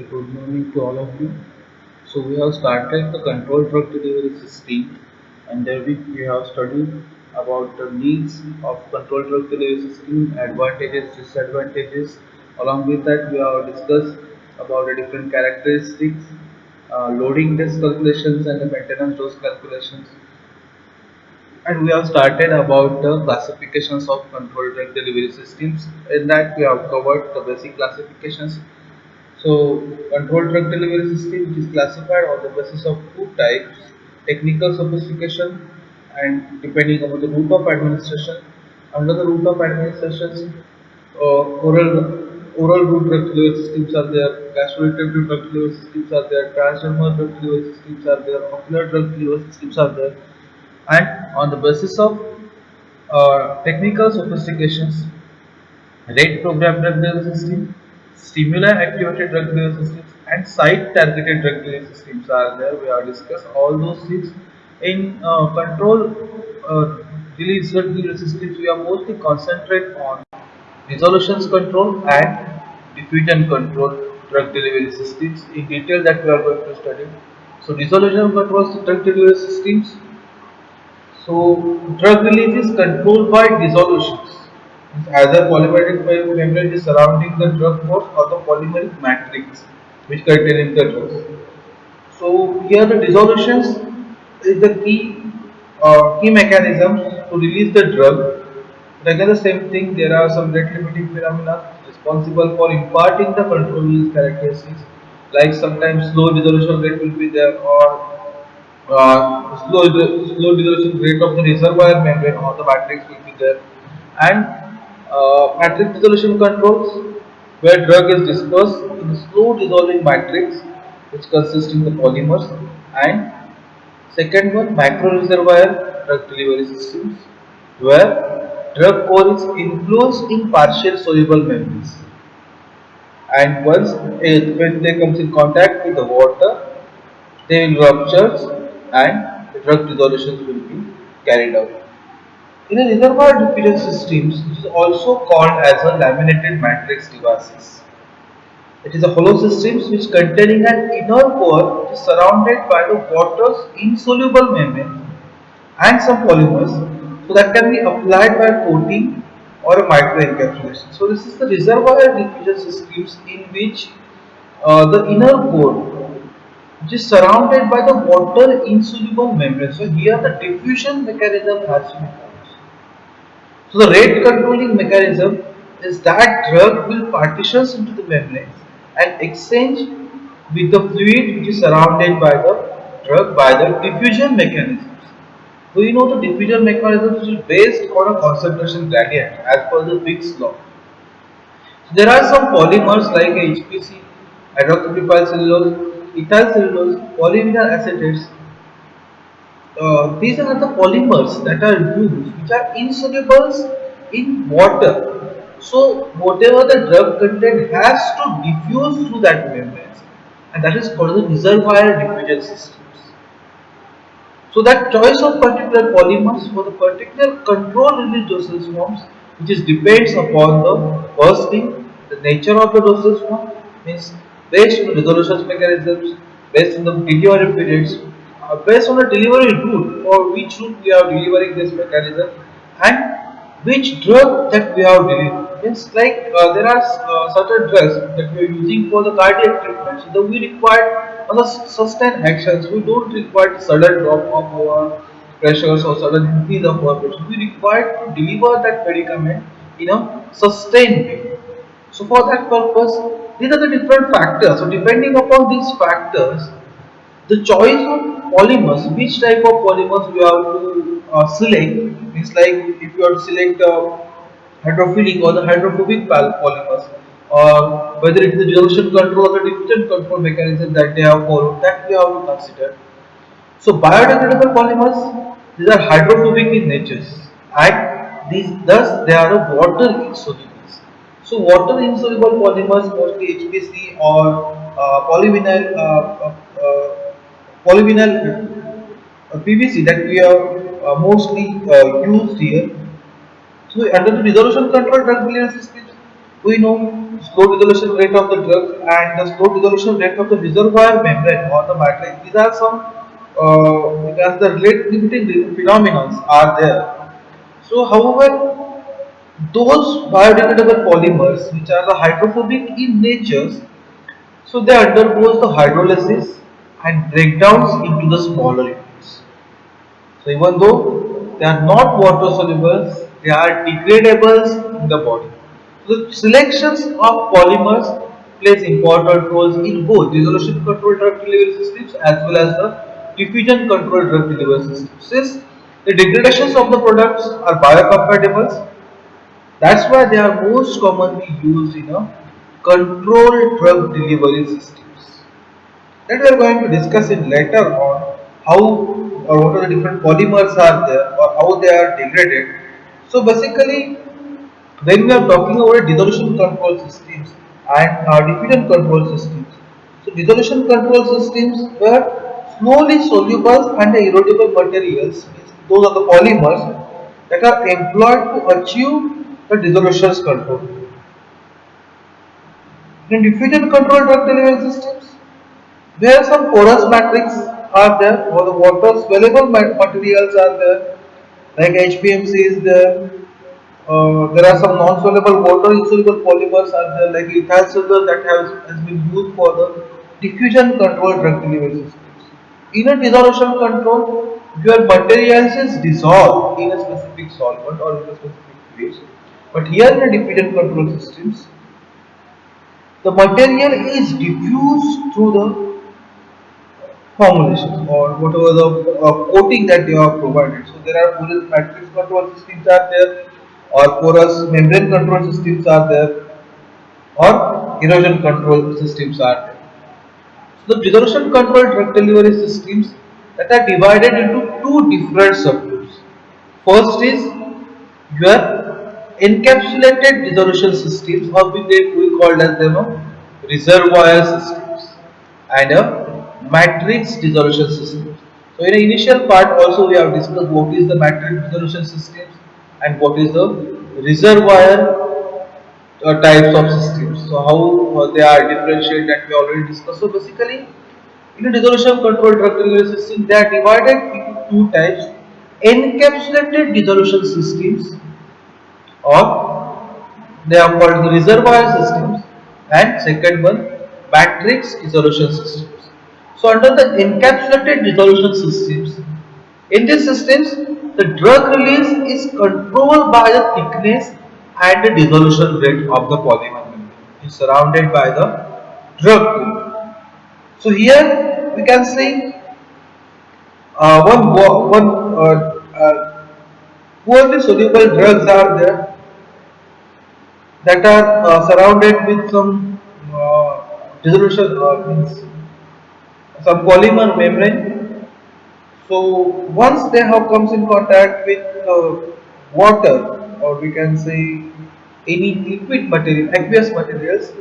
Good morning to all of you. So we have started the control drug delivery system, and there we have studied about the needs of control drug delivery system, advantages, disadvantages. Along with that, we have discussed about the different characteristics, loading dose calculations, and the maintenance dose calculations. And we have started about the classifications of control drug delivery systems. In that, we have covered the basic classifications. So, control drug delivery system is classified on the basis of two types: technical sophistication and depending on the route of administration. Under the route of administration, oral route drug delivery systems are there, gastrointestinal drug delivery systems are there, transdermal drug delivery systems are there, ocular drug delivery systems are there, and on the basis of technical sophistications, rate programmed drug delivery system, stimuli activated drug delivery systems, and site targeted drug delivery systems are there. We have discussed all those things. In control release drug delivery systems, we are mostly concentrate on resolutions control and diffusion control drug delivery systems in detail that we are going to study. So resolution controls drug delivery systems. So drug release is controlled by dissolutions. It's either polymeric membrane is surrounding the drug course or the polymeric matrix which containing the drugs. So here the dissolutions is the key mechanism to release the drug. But again the same thing, there are some rate limiting phenomena responsible for imparting the control release characteristics, like sometimes slow dissolution rate will be there, or slow dissolution rate of the reservoir membrane or the matrix will be there, and matrix dissolution controls where drug is dispersed in a slow dissolving matrix which consists in the polymers, and second one macro reservoir drug delivery systems where drug core is enclosed in partial soluble membranes, and when they comes in contact with the water they will rupture and the drug dissolutions will be carried out. In a reservoir diffusion systems, it is also called as a laminated matrix devices. It is a hollow systems which containing an inner core which is surrounded by the water's insoluble membrane and some polymers, so that can be applied by coating or a microencapsulation. So this is the reservoir diffusion systems in which the inner core which is surrounded by the water insoluble membrane. So here the diffusion mechanism has to be followed. So the rate controlling mechanism is that drug will partitions into the membrane and exchange with the fluid which is surrounded by the drug by the diffusion mechanisms. We know the diffusion mechanism is based on a concentration gradient as per the Fick's law. So there are some polymers like HPC, hydroxypropyl cellulose, ethyl cellulose, polyvinyl acetates. These are the polymers that are used which are insoluble in water. So whatever the drug content has to diffuse through that membrane, and that is called the reservoir diffusion systems. So that choice of particular polymers for the particular control release dosage forms, which is depends upon the first thing, the nature of the dosage form, means based on the resolution mechanisms, based on the delivery periods, based on the delivery route for which route we are delivering this mechanism, and which drug that we are delivering. Means like there are certain drugs that we are using for the cardiac treatment, so we require on the sustained actions. We don't require sudden drop of our pressures or sudden increase of our pressure. We require to deliver that medicament in a sustained way. So for that purpose, these are the different factors. So depending upon these factors, the choice of polymers, which type of polymers we have to select, is like if you have to select hydrophilic or the hydrophobic polymers, or whether it is the dissolution control or the diffusion control mechanism that they have followed, that we have to consider. So biodegradable polymers, these are hydrophobic in nature, and these thus they are a water insoluble. So water insoluble polymers, mostly HPC or polyvinyl PVC that we have mostly used here. So under the resolution control drug delivery systems, we know slow dissolution rate of the drug and the slow dissolution rate of the reservoir membrane or the matrix. These are some because the rate limiting phenomena are there. So, however, those biodegradable polymers which are the hydrophobic in nature, so they undergoes the hydrolysis and breakdowns into the smaller units. So even though they are not water solubles, they are degradables in the body. So the selections of polymers plays important roles in both dissolution control drug delivery systems as well as the diffusion control drug delivery systems. Since the degradations of the products are biocompatible, that's why they are most commonly used in a controlled drug delivery systems that we are going to discuss in later on how or what are the different polymers are there or how they are degraded. So basically, when we are talking about dissolution control systems and diffusion control systems, so dissolution control systems were slowly soluble and erodible materials, means those are the polymers that are employed to achieve the dissolution control. In diffusion control drug delivery systems, there are some porous matrix are there, or the water soluble materials are there, like HPMC is there. There are some non-soluble water insoluble polymers are there, like ethyl sugar that has been used for the diffusion control drug delivery systems. In a dissolution control, your materials is dissolved in a specific solvent or in a specific place. But here in a diffusion control systems, the material is diffused through the formulations or whatever the coating that they have provided. So there are porous matrix control systems are there, or porous membrane control systems are there, or erosion control systems are there. So the dissolution control drug delivery systems that are divided into two different subgroups. First is your encapsulated dissolution systems, or we called as them a reservoir systems, and a matrix dissolution systems. So in the initial part also we have discussed what is the matrix dissolution systems and what is the reservoir types of systems. So how they are differentiated that we already discussed. So basically, in a dissolution control drug delivery system, they are divided into two types: encapsulated dissolution systems, or they are called the reservoir systems, and second one, matrix dissolution systems. So under the encapsulated dissolution systems, in these systems, the drug release is controlled by the thickness and the dissolution rate of the polymer membrane. Is surrounded by the drug pool. So here we can see one poorly soluble drugs are there that are surrounded with some dissolution means some polymer membrane. So once they have comes in contact with water, or we can say any liquid material, aqueous materials,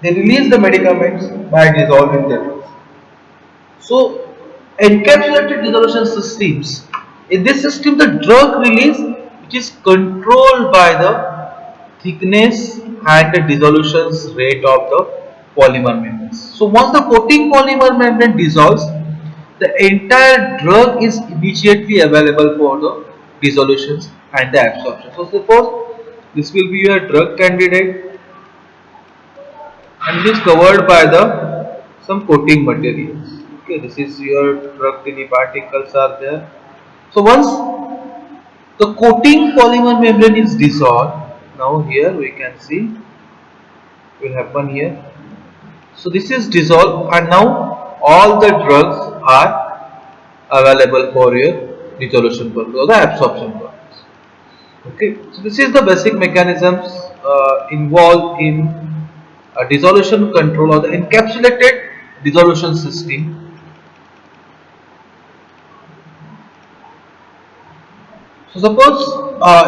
they release the medicaments by dissolving the drugs. So encapsulated dissolution systems. In this system, the drug release, which is controlled by the thickness and the dissolution rate of the polymer membranes. So once the coating polymer membrane dissolves, the entire drug is immediately available for the dissolutions and the absorption. So suppose this will be your drug candidate and it is covered by the some coating materials. Okay, this is your drug tiny particles are there. So once the coating polymer membrane is dissolved, now here we can see will happen here. So this is dissolved and now all the drugs are available for your dissolution purpose or the absorption purpose. Okay, so this is the basic mechanisms involved in a dissolution control or the encapsulated dissolution system. So suppose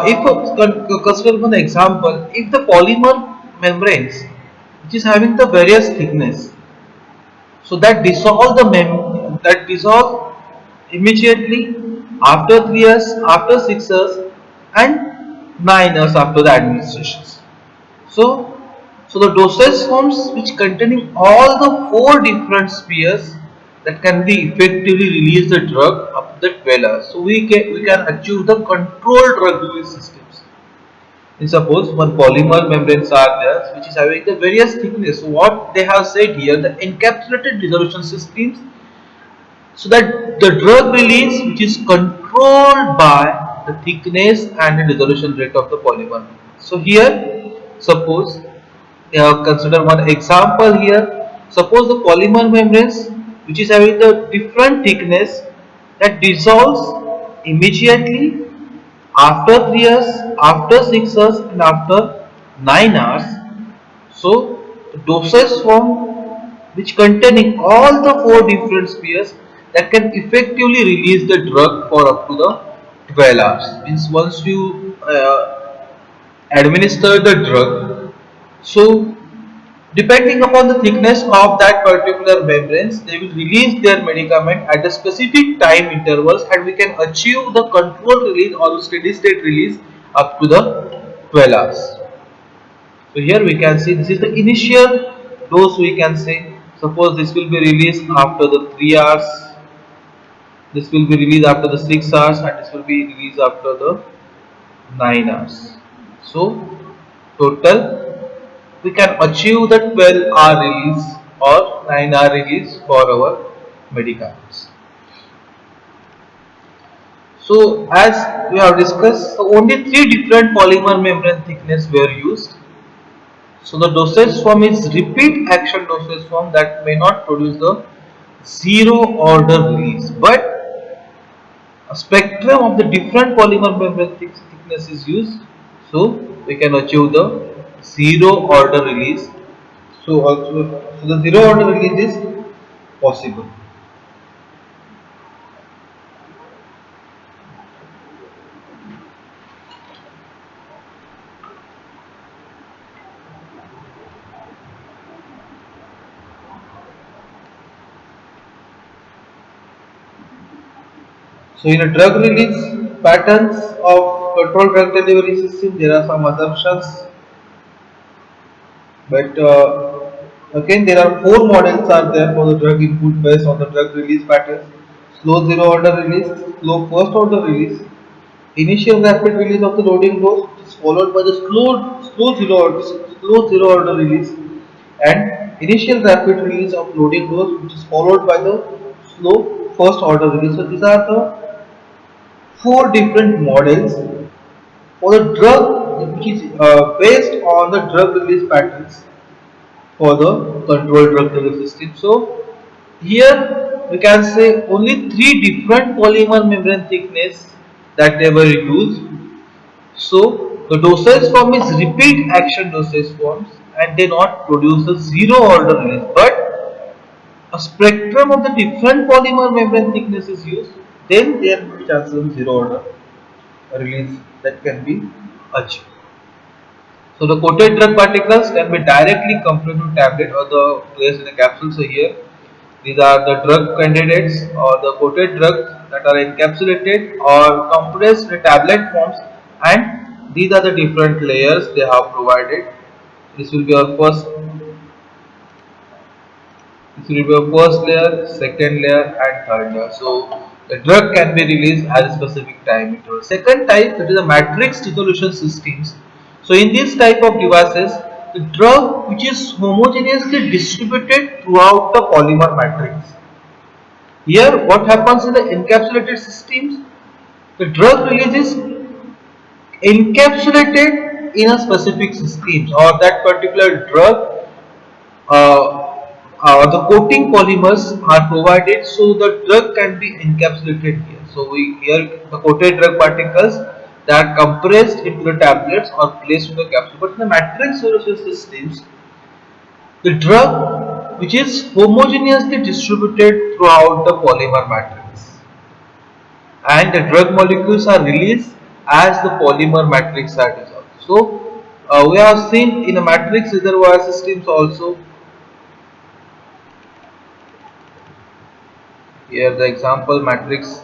if consider one example, if the polymer membranes which is having the various thickness, so that dissolve that dissolve immediately after 3 years, after 6 years, and 9 years after the administrations. So So the dosage forms which containing all the four different spheres that can be effectively release the drug up to the 12 hours. So we can achieve the controlled drug release systems. And suppose one polymer membranes are there which is having the various thickness. So what they have said here, the encapsulated dissolution systems, so that the drug release which is controlled by the thickness and the dissolution rate of the polymer. So here suppose consider one example here. Suppose the polymer membranes which is having the different thickness that dissolves immediately after 3 hours, after 6 hours and after 9 hours. So the dosage form which containing all the four different spheres that can effectively release the drug for up to the 12 hours. Means once you administer the drug, so depending upon the thickness of that particular membranes, they will release their medicament at a specific time intervals, and we can achieve the controlled release or steady state release up to the 12 hours. So here we can see this is the initial dose, we can say. Suppose this will be released after the 3 hours, this will be released after the 6 hours, and this will be released after the 9 hours. So total we can achieve the 12-hour release or 9-hour release for our medicaments. So as we have discussed, so only three different polymer membrane thickness were used. So the dosage form is repeat action dosage form that may not produce the zero order release, but a spectrum of the different polymer membrane thickness is used, so we can achieve the zero order release. So the zero order release is possible. So in a drug release patterns of controlled drug delivery system, there are some assumptions, but again there are four models are there for the drug input based on the drug release patterns: slow zero order release, slow first order release, initial rapid release of the loading dose, which is followed by the slow zero order release, and initial rapid release of loading dose, which is followed by the slow first order release. So these are the four different models for the drug which is based on the drug release patterns for the controlled drug delivery system. So here we can say only three different polymer membrane thickness that they were used. So the dosage form is repeat action dosage forms, and they not produce a zero order release, but a spectrum of the different polymer membrane thickness is used. Then there will be chances of zero order release that can be achieved. So the coated drug particles can be directly compressed to tablet or the placed in a capsule. So here these are the drug candidates or the coated drugs that are encapsulated or compressed in tablet forms, and these are the different layers they have provided. This will be our first layer, second layer and third layer. So the drug can be released at a specific time interval. Second type, that is the matrix dissolution systems. So in this type of devices, the drug which is homogeneously distributed throughout the polymer matrix. Here what happens in the encapsulated systems, the drug releases encapsulated in a specific system, or that particular drug the coating polymers are provided so the drug can be encapsulated here. So we here the coated drug particles that are compressed into the tablets or placed in the capsule. But in the matrix solution systems, the drug which is homogeneously distributed throughout the polymer matrix, and the drug molecules are released as the polymer matrix are dissolved. So we have seen in the matrix reservoir systems also. Here the example matrix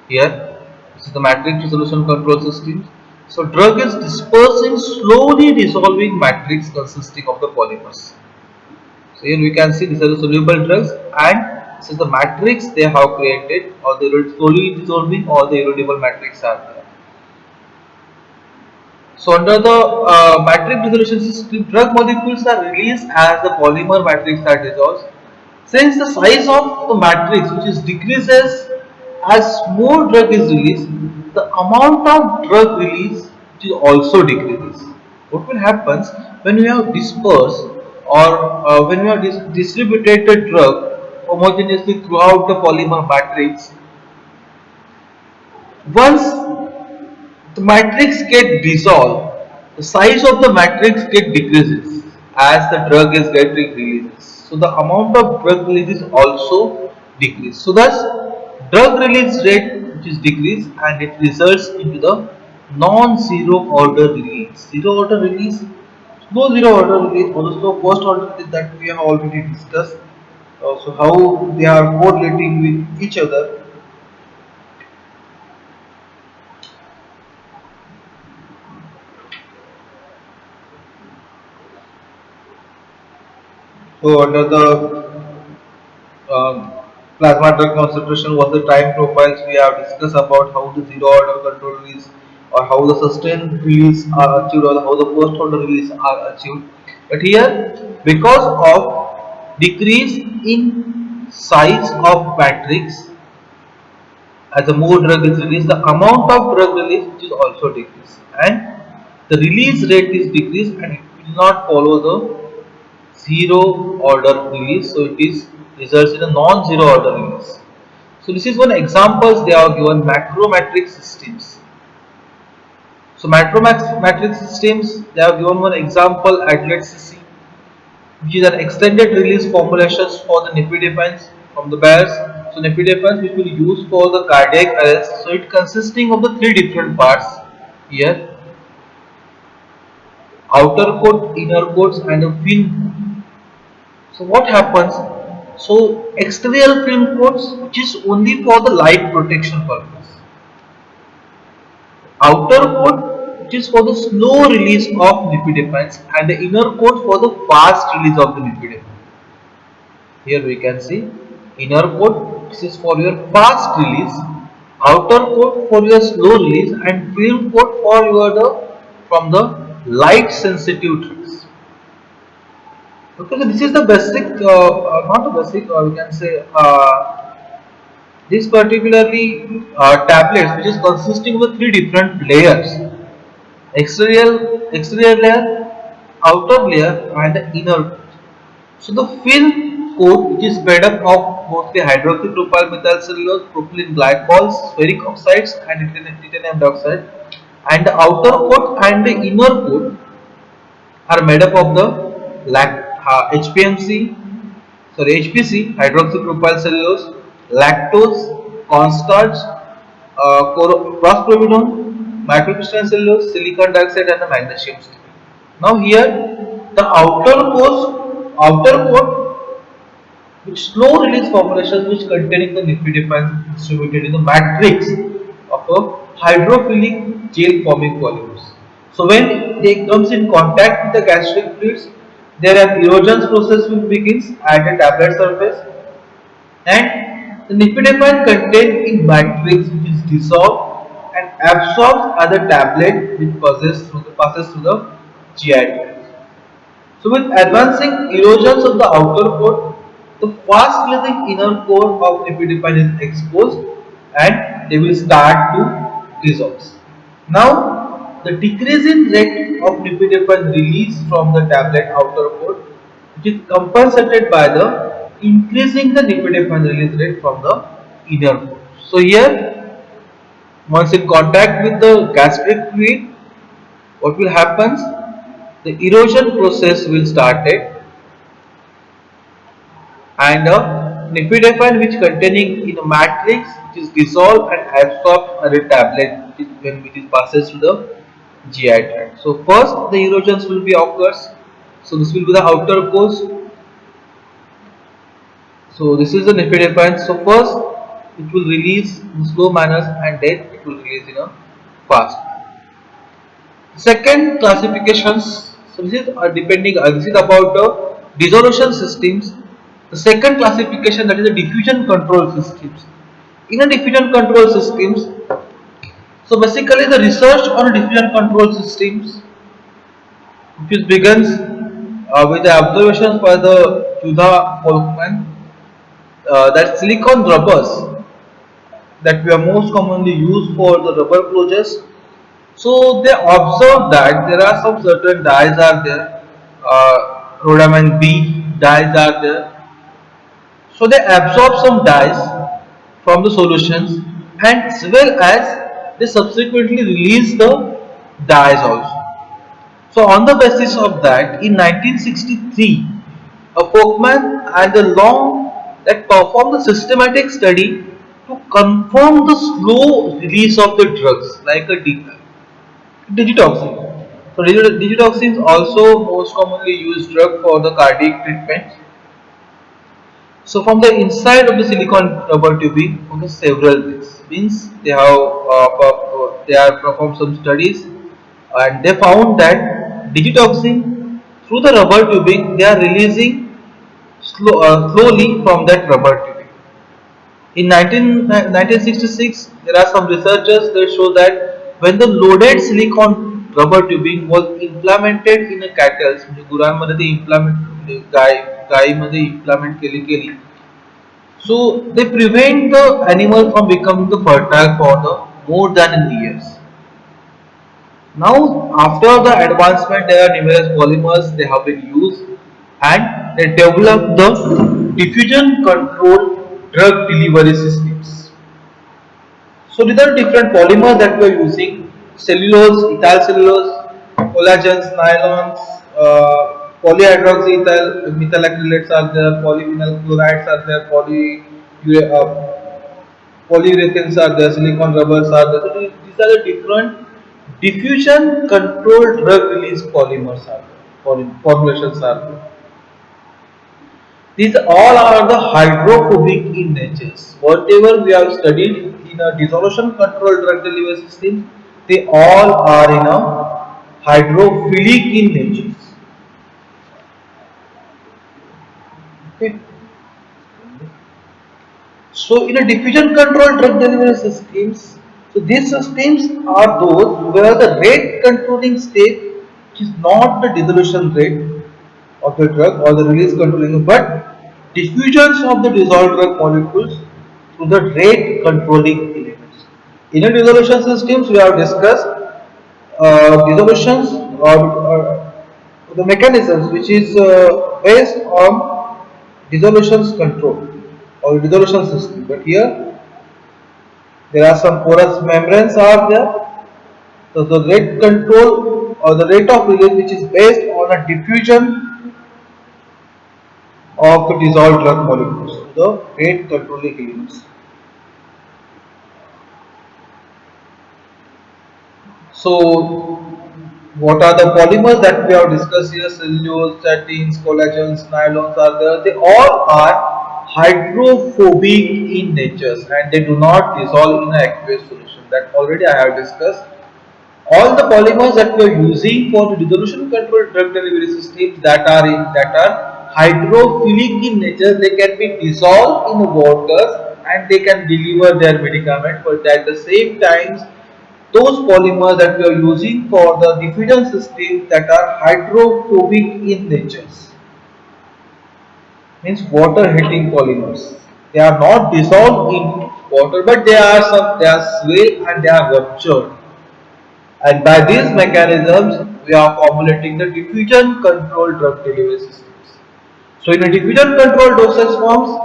here. This is the matrix resolution control system. So drug is dispersed in slowly dissolving matrix consisting of the polymers. So here we can see these are the soluble drugs, and this is the matrix they have created, or the slowly dissolving or the erodible matrix are there. So under the matrix dissolution system, drug molecules are released as the polymer matrix are dissolved. Since the size of the matrix which is decreases as more drug is released, the amount of drug release which is also decreases. What will happen when we have dispersed, or when we have distributed the drug homogeneously throughout the polymer matrix? Once the matrix get dissolved, the size of the matrix get decreases as the drug is getting releases. So the amount of drug release is also decrease. So thus drug release rate which is decreased, and it results into the non-zero order release. Zero order release, no zero order release, also first order release that we have already discussed. So how they are correlating with each other. So under the um, plasma drug concentration was the time profiles we have discussed about how the zero order control release, or how the sustained release are achieved, or how the first order release are achieved. But here, because of decrease in size of matrix, as the more drug is released, the amount of drug release which is also decreased, and the release rate is decreased, and it will not follow the zero order release, so it is results in a non-zero order release. So this is one examples they are given macromatrix systems. So matrix systems, they have given one example Adlet CC, which is an extended release formulations for the nifedipines from the bears. So nifedipines which will use for the cardiac arrest. So it consisting of the three different parts here: outer coat, inner coats, and a film. So what happens? So exterior film coats, which is only for the light protection purpose. Outer coat, which is for the slow release of nifedipines, and the inner coat for the fast release of the nifedipine. Here we can see inner coat, this is for your fast release, outer coat for your slow release, and film coat for your the from the light sensitive drugs. Okay, so this is the basic, not the basic, we can say this particularly tablets, which is consisting of three different layers: exterior layer, outer layer, and the inner. So the film coat, which is made up of mostly hydroxypropyl methyl cellulose, propylene glycols, ferric oxides, and titanium dioxide, and the outer coat and the inner coat are made up of the HPMC, HPC, hydroxypropyl cellulose, lactose, cornstarch, crossprovidone, microcrystalline cellulose, silicon dioxide, and the magnesium steel. Now here, the outer coat, which slow release formulations which containing the nifedipine distributed in the matrix of a hydrophilic gel forming polymers. So when they comes in contact with the gastric fluids, there an erosion process will begins at the tablet surface, and the nifedipine contained in matrix which is dissolved and absorbed as a tablet which passes through the GI tract. So with advancing erosions of the outer coat, the fast releasing inner core of nifedipine is exposed, and they will start to dissolve. Now, the decrease in rate of nifedipine release from the tablet outer coat, which is compensated by the increasing the nifedipine release rate from the inner coat. So here, once in contact with the gastric fluid, what will happen? The erosion process will start it, and a nifedipine which containing in a matrix which is dissolved and absorbed as a tablet which is passes to the GI tract. So first the erosions will be occurs. So this will be the outer course. So this is the nifedipine. So first it will release in slow manners, and then it will release in a fast. Second classifications, so this is depending, this is about the dissolution systems. The second classification, that is the diffusion control systems. In a diffusion control systems, so basically the research on diffusion control systems, which begins with the observations by the Judah Folkman, that silicon rubbers that we are most commonly used for the rubber closures. So they observed that there are some certain dyes are there, rhodamine B dyes are there. So they absorb some dyes from the solutions, and as well as they subsequently release the dyes also. So on the basis of that, in 1963, a Folkman and the Long that performed a systematic study to confirm the slow release of the drugs like a digitoxin. So digitoxin is also most commonly used drug for the cardiac treatment. So from the inside of the silicon rubber tubing, on the several things means they have performed some studies, and they found that digitoxin through the rubber tubing they are releasing slowly from that rubber tubing. In 1966, there are some researchers that show that when the loaded silicon rubber tubing was implemented in a cattle, म्हणजे गुरांमध्ये ते implement गायीमध्ये implement केली, so they prevent the animal from becoming the fertile for the more than years. Now, after the advancement, there are numerous polymers they have been used, and they developed the diffusion control drug delivery systems. So these are different polymers that we are using: cellulose, ethyl cellulose, collagens, nylons, polyhydroxyethyl methyl acrylates are there, polyvinyl chlorides are there, polyurethanes are there, silicon rubbers are there. So these are the different diffusion controlled drug release polymers are there, formulations are there. These all are the hydrophobic in nature. Whatever we have studied in a dissolution controlled drug delivery system, they all are in a hydrophilic in nature. Okay. So in a diffusion controlled drug delivery systems, so these systems are those where the rate controlling state is not the dissolution rate of the drug or the release controlling, but diffusions of the dissolved drug molecules through the rate controlling elements. In a dissolution systems, we have discussed dissolutions or the mechanisms which is based on dissolutions control or dissolution system. But here there are some porous membranes are there. So the rate control or the rate of release which is based on a diffusion of the dissolved drug molecules to the rate controlling elements. So what are the polymers that we have discussed here? Cellulose, statins, collagens, nylons are there. They all are hydrophobic in nature and they do not dissolve in an aqueous solution. That already I have discussed. All the polymers that we are using for the dissolution control drug delivery systems that are hydrophilic in nature, they can be dissolved in the waters and they can deliver their medicament. But at the same time, those polymers that we are using for the diffusion system that are hydrophobic in nature, means water hitting polymers. They are not dissolved in water, but they are swell and they are ruptured. And by these mechanisms, we are formulating the diffusion control drug delivery systems. So in a diffusion control dosage forms,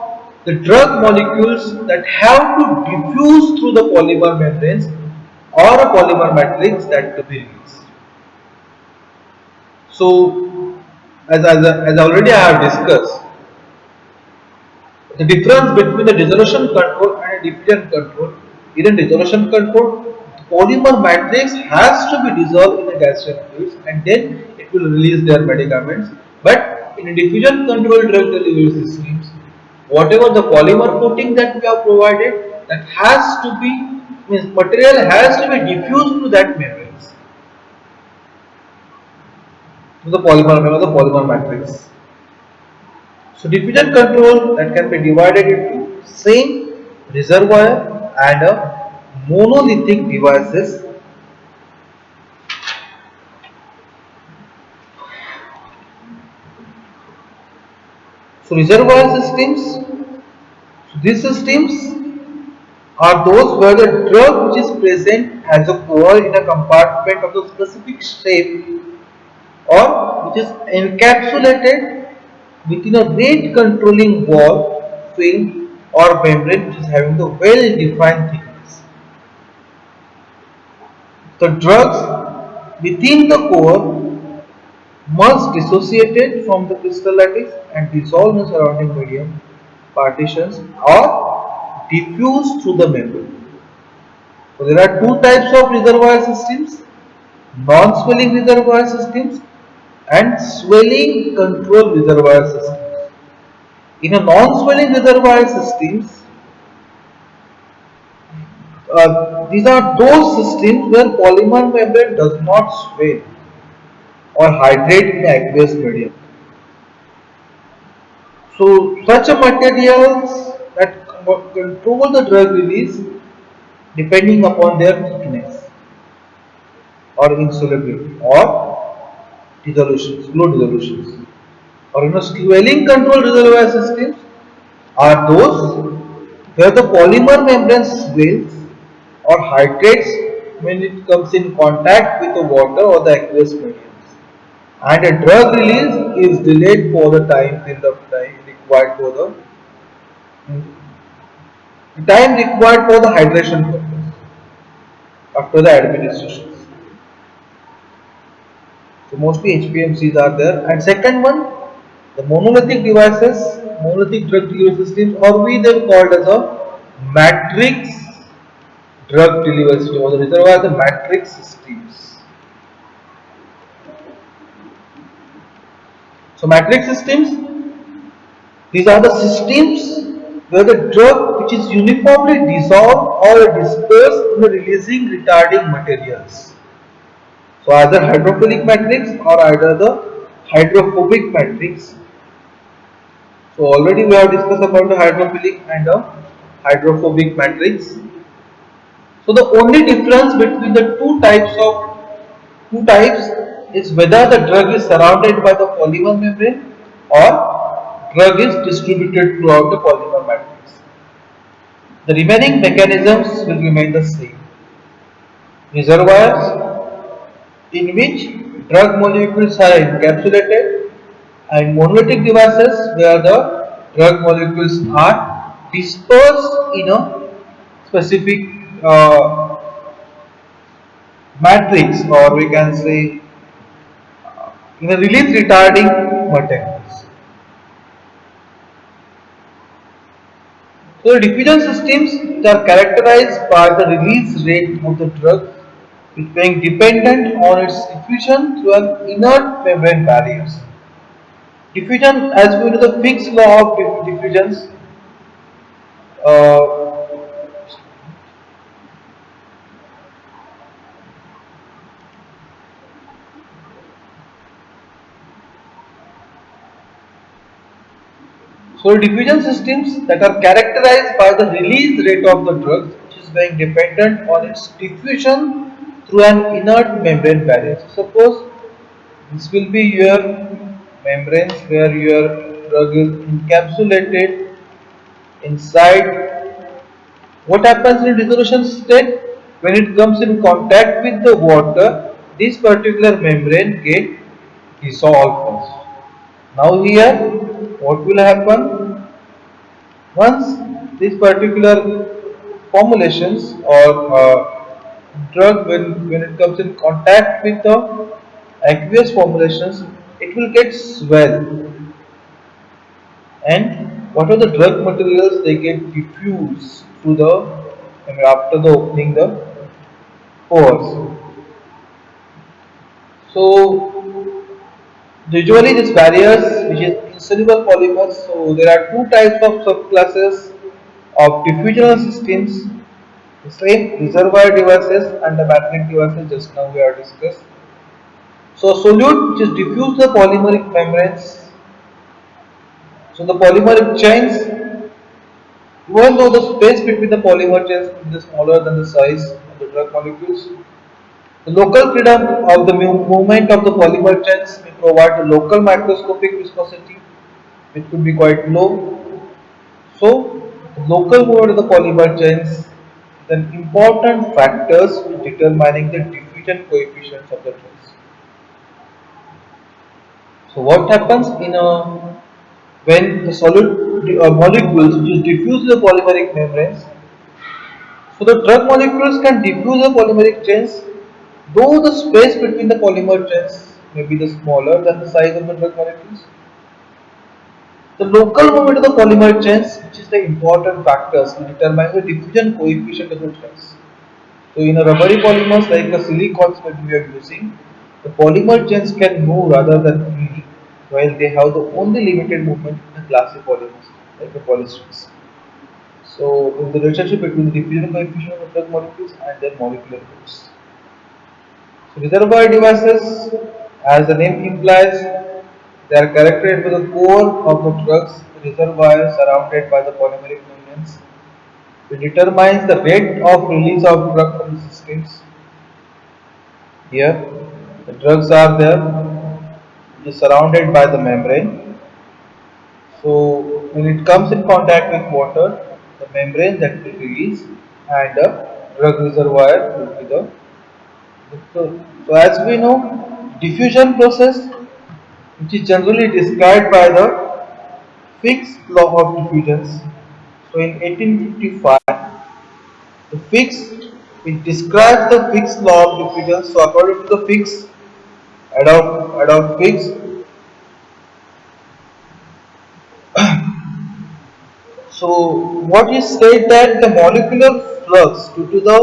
the drug molecules that have to diffuse through the polymer membranes or a polymer matrix that to be released. So as already I have discussed, the difference between the dissolution control and a diffusion control, in a dissolution control, the polymer matrix has to be dissolved in a gastric fluids and then it will release their medicaments. But in a diffusion control drug delivery systems, whatever the polymer coating that we have provided, that has to be, means material has to be diffused to that membranes. to the polymer matrix. So diffusion control that can be divided into same reservoir and a monolithic devices. So reservoir systems, these systems are those where the drug which is present as a core in a compartment of the specific shape or which is encapsulated within a rate controlling wall, film or membrane which is having the well defined thickness. The drugs within the core must dissociate from the crystal lattice and dissolve in the surrounding medium partitions or diffuse through the membrane. So there are two types of reservoir systems, non-swelling reservoir systems and swelling control reservoir systems. In a non-swelling reservoir systems, these are those systems where polymer membrane does not swell or hydrate in aqueous medium. So such a materials that control the drug release depending upon their thickness or insolubility or dissolutions, fluid dissolutions. Or swelling control reservoir systems are those where the polymer membrane swells or hydrates when it comes in contact with the water or the aqueous mediums, and a drug release is delayed for the time till the time required for the time required for the hydration purpose after the administrations. So mostly HPMCs are there. And second one, the monolithic devices, monolithic drug delivery systems, or we then called as a matrix drug delivery system, or the reservoir the matrix systems. So matrix systems, these are the systems where the drug which is uniformly dissolved or dispersed in the releasing retarding materials. So either hydrophilic matrix or either the hydrophobic matrix. So already we have discussed about the hydrophilic and the hydrophobic matrix. So the only difference between the two types is whether the drug is surrounded by the polymer membrane or drug is distributed throughout the polymer matrix. The remaining mechanisms will remain the same. Reservoirs in which drug molecules are encapsulated and monolithic devices where the drug molecules are dispersed in a specific uh, matrix, or we can say in a release retarding materials. So the diffusion systems are characterized by the release rate of the drug, which being dependent on its diffusion through an inert membrane barriers. Diffusion, as we know the fixed law of diffusions, uh, so diffusion systems that are characterized by the release rate of the drug, which is being dependent on its diffusion through an inert membrane barrier. So suppose this will be your membranes where your drug is encapsulated inside. What happens in dissolution state? When it comes in contact with the water, this particular membrane get dissolved first. Now here, what will happen? Once these particular formulations or drug when it comes in contact with the aqueous formulations, it will get swell, and what are the drug materials they get diffused through the after the opening the pores. So usually these barriers which is insoluble polymers. So there are two types of subclasses of diffusional systems, the same reservoir devices and the matrix devices just now we have discussed. So a solute which is diffused the polymeric membranes. So the polymeric chains, even though the space between the polymer chains is smaller than the size of the drug molecules, the local freedom of the movement of the polymer chains may provide a local microscopic viscosity, which could be quite low. So, the local movement of the polymer chains is an important factors in determining the diffusion coefficients of the drugs. So, what happens in a when the solid molecules which is diffuse the polymeric membranes? So, the drug molecules can diffuse the polymeric chains, though the space between the polymer chains may be the smaller than the size of the drug molecules. The local movement of the polymer chains, which is the important factors to determine the diffusion coefficient of the drugs. So in a rubbery polymers like the silicones that we are using, the polymer chains can move rather than freely, while they have the only limited movement in the glassy polymers like the polyesters. So in the relationship between the diffusion coefficient of the drug molecules and their molecular weights. So reservoir devices, as the name implies, they are characterized by the core of the drug's reservoir surrounded by the polymeric membranes. It determines the rate of release of drug from the systems. Here, the drugs are there, it is surrounded by the membrane. So, when it comes in contact with water, the membrane that will release and the drug reservoir will be the. So, as we know, diffusion process, which is generally described by the Fick's law of diffusions. So, in 1855, the Fick's it describes the Fick's law of diffusion. So, according to the Fick's, Adolf Fick's, so what is said that the molecular flux due to the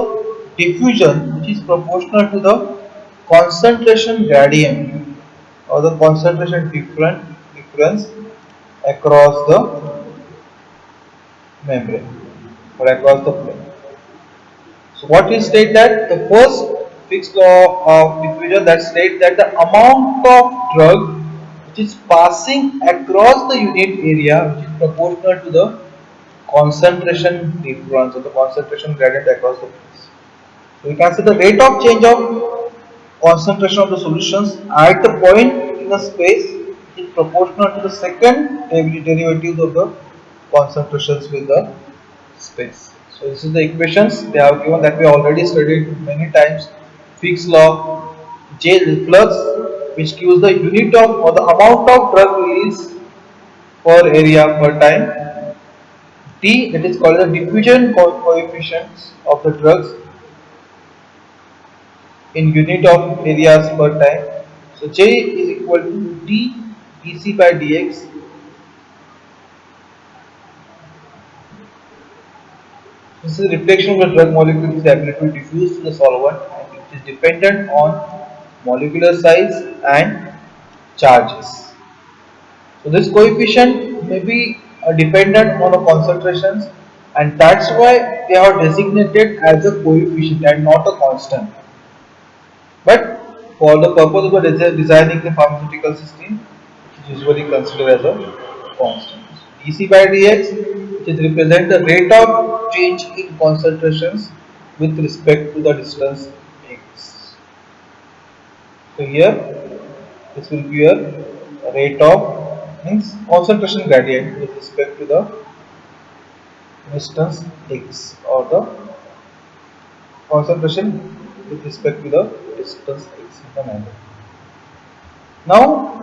diffusion, which is proportional to the concentration gradient or the concentration difference across the membrane or across the plane. So what we state that the first fixed law of diffusion that states that the amount of drug which is passing across the unit area which is proportional to the concentration difference or the concentration gradient across the place. So we can see the rate of change of concentration of the solutions at the point in the space is proportional to the second derivative of the concentrations with the space. So this is the equations they have given that we already studied many times. Fick's law, J flux, which gives the unit of or the amount of drug release per area per time. T, that is called the diffusion coefficients of the drugs in unit of areas per time. So J is equal to D dc by dx. This is reflection of the drug molecule's ability to diffuse to the solvent and it is dependent on molecular size and charges. So this coefficient may be dependent on the concentrations and that's why they are designated as a coefficient and not a constant. But for the purpose of the designing the pharmaceutical system, it is usually considered as a constant. dc by dx, which is represent the rate of change in concentrations with respect to the distance x. So here, this will be a rate of means concentration gradient with respect to the distance x or the concentration with respect to the distance x in the membrane. Now,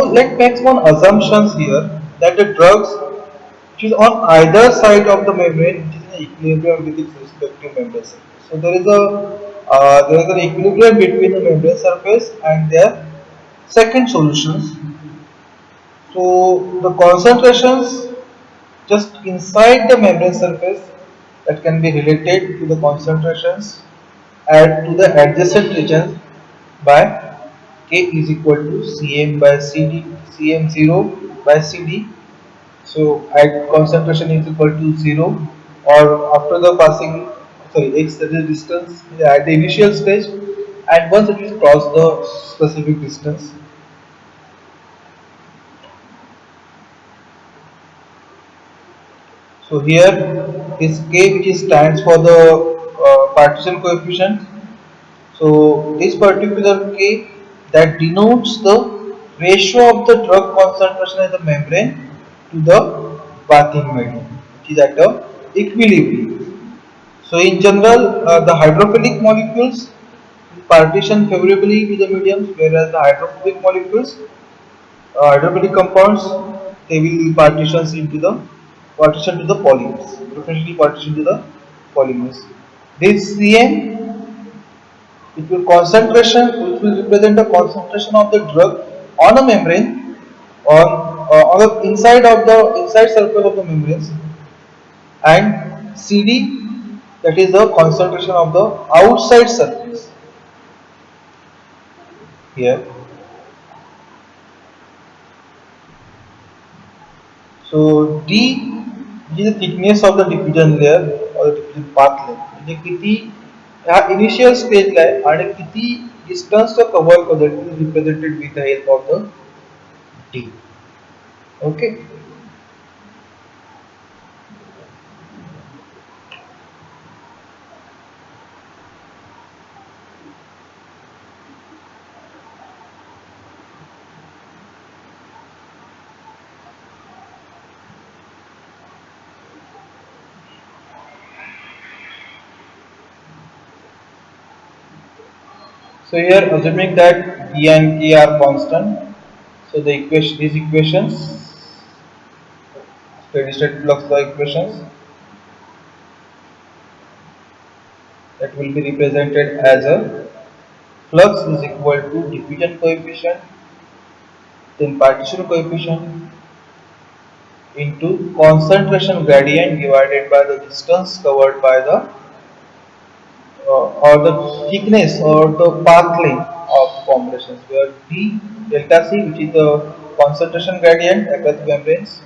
let's make one assumptions here that the drugs which is on either side of the membrane which is in equilibrium with its respective membrane surface. So there is an equilibrium between the membrane surface and their second solutions. So the concentrations just inside the membrane surface that can be related to the concentrations add to the adjacent regions by K is equal to Cm by Cd, Cm0 by Cd. So at concentration is equal to 0 or after the passing, sorry, x, that is distance at the initial stage, and once it will cross the specific distance. So here is k, which stands for the partition coefficient. So this particular k, that denotes the ratio of the drug concentration in the membrane to the bathing medium, which is at the equilibrium. So in general, the hydrophilic molecules partition favorably to the mediums, whereas the hydrophobic molecules, hydrophilic compounds, they will partition to the polymers, preferentially partition to the polymers. This CN, it will concentration, which will represent the concentration of the drug on a membrane or on the inside surface of the membranes, and CD, that is the concentration of the outside surface here. So D is the thickness of the diffusion layer or the diffusion path layer. म्हणजे किती ह्या initial stage ला आहे आणि किती distance to cover करतो, that is represented with the help of the D. Okay. So here, assuming that D and K are constant, so these equations, steady state flux law equations, that will be represented as a flux is equal to diffusion coefficient, then partition coefficient into concentration gradient divided by the distance covered by the or the thickness or the path length of formulations, where d delta c, which is the concentration gradient across the membranes,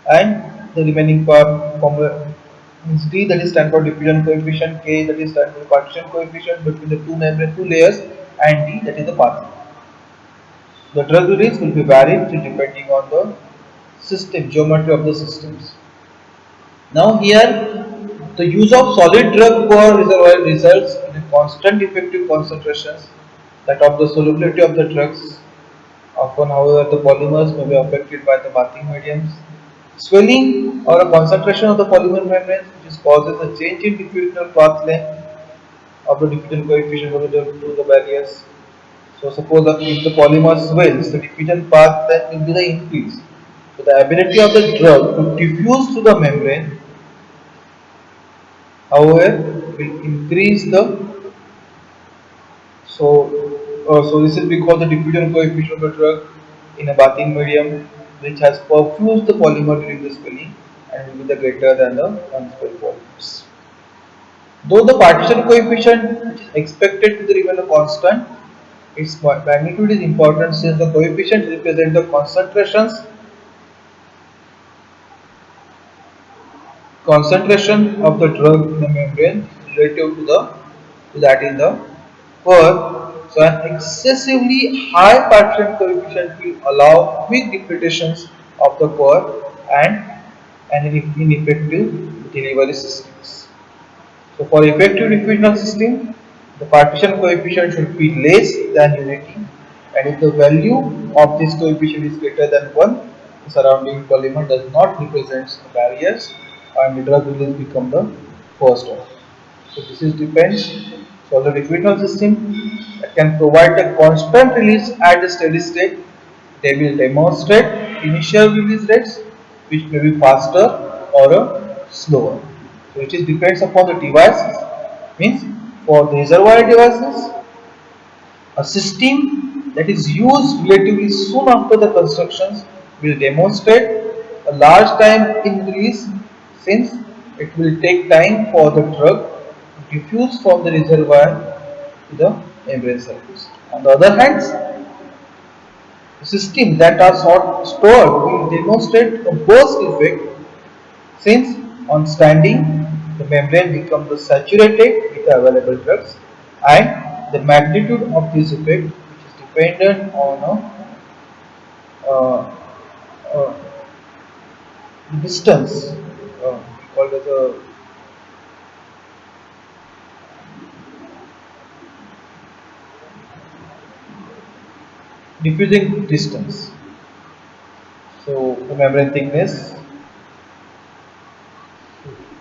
and the remaining part formula means d, that is stand for diffusion coefficient, k, that is stand for partition coefficient between the two layers, and d, that is the path. The drug release will be varied depending on the system geometry of the systems. Now here, the use of solid drug for reservoir results in a constant effective concentrations, that of the solubility of the drugs. Often, however, the polymers may be affected by the bathing mediums. Swelling or a concentration of the polymer membranes, which is causes a change in diffusional path length of the diffusion coefficient to the barriers. So suppose that if the polymer swells, the diffusion path length will be the increase. So the ability of the drug to diffuse to the membrane, however, will increase the, so so this is because the diffusion coefficient of the drug in a bathing medium, which has perfused the polymer during the spinning, and will be the greater than the unspelled polymers. Though the partition coefficient, which is expected to remain a constant, its magnitude is important since the coefficient represents the concentration of the drug in the membrane relative to the to that in the core. So an excessively high partition coefficient will allow quick depletations of the core and an ineffective delivery systems. So for effective diffusion system, the partition coefficient should be less than unity, and if the value of this coefficient is greater than 1, the surrounding polymer does not represent the barriers, and the drug will become the first order. So this is depends. So the diffusion system that can provide a constant release at a steady state, they will demonstrate initial release rates which may be faster or slower. So it is depends upon the devices. Means for the reservoir devices, a system that is used relatively soon after the constructions will demonstrate a large time in release, since it will take time for the drug to diffuse from the reservoir to the membrane surface. On the other hand, systems that are stored will demonstrate a burst effect, since On standing, the membrane becomes saturated with available drugs, and the magnitude of this effect, which is dependent on uh, uh, distance, called as a diffusing distance. So the membrane thickness.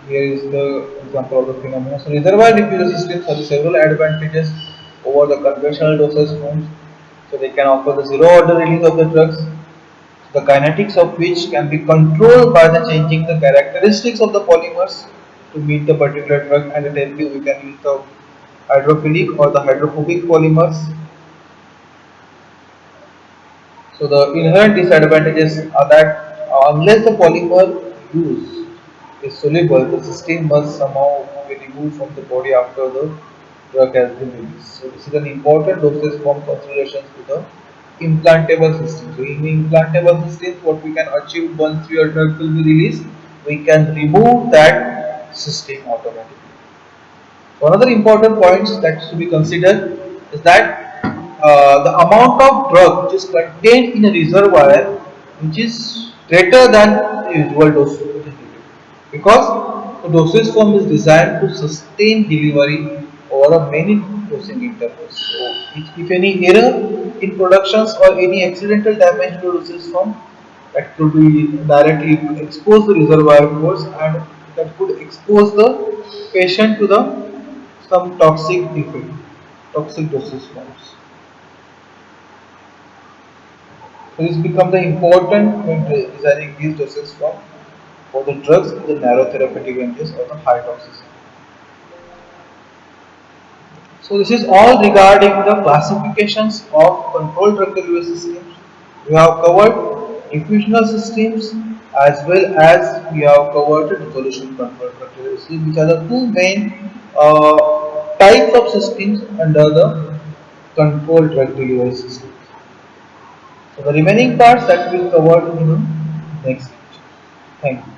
Here is the example of the phenomenon. So reservoir diffuser systems have several advantages over the conventional dosage forms. So they can offer the zero order release of the drugs, the kinetics of which can be controlled by the changing the characteristics of the polymers to meet the particular drug. And at LP we can use the hydrophilic or the hydrophobic polymers. So the inherent disadvantages are that unless the polymer used is soluble, the cysteine must somehow be removed from the body after the drug has been released. So this is an important dosage form considerations to the implantable system. So in the implantable systems, what we can achieve once your drug will be released, we can remove that cysteine automatically. So another important points that should be considered is that the amount of drug which is contained in a reservoir which is greater than the usual dose which is needed, because the dosage form is designed to sustain delivery over a many dosing intervals. So if any error in productions or any accidental damage to dosage form, that could be directly expose the reservoir force, and that could expose the patient to the some toxic effect, toxic dosage forms. So this becomes the important when designing these dosage forms for the drugs in the narrow therapeutic ranges or the high toxicity. So this is all regarding the classifications of controlled drug delivery systems. We have covered diffusional systems as well as we have covered the dissolution controlled drug delivery systems, which are the two main types of systems under the controlled drug delivery system. So the remaining parts that will be covered in the next lecture. Thank you.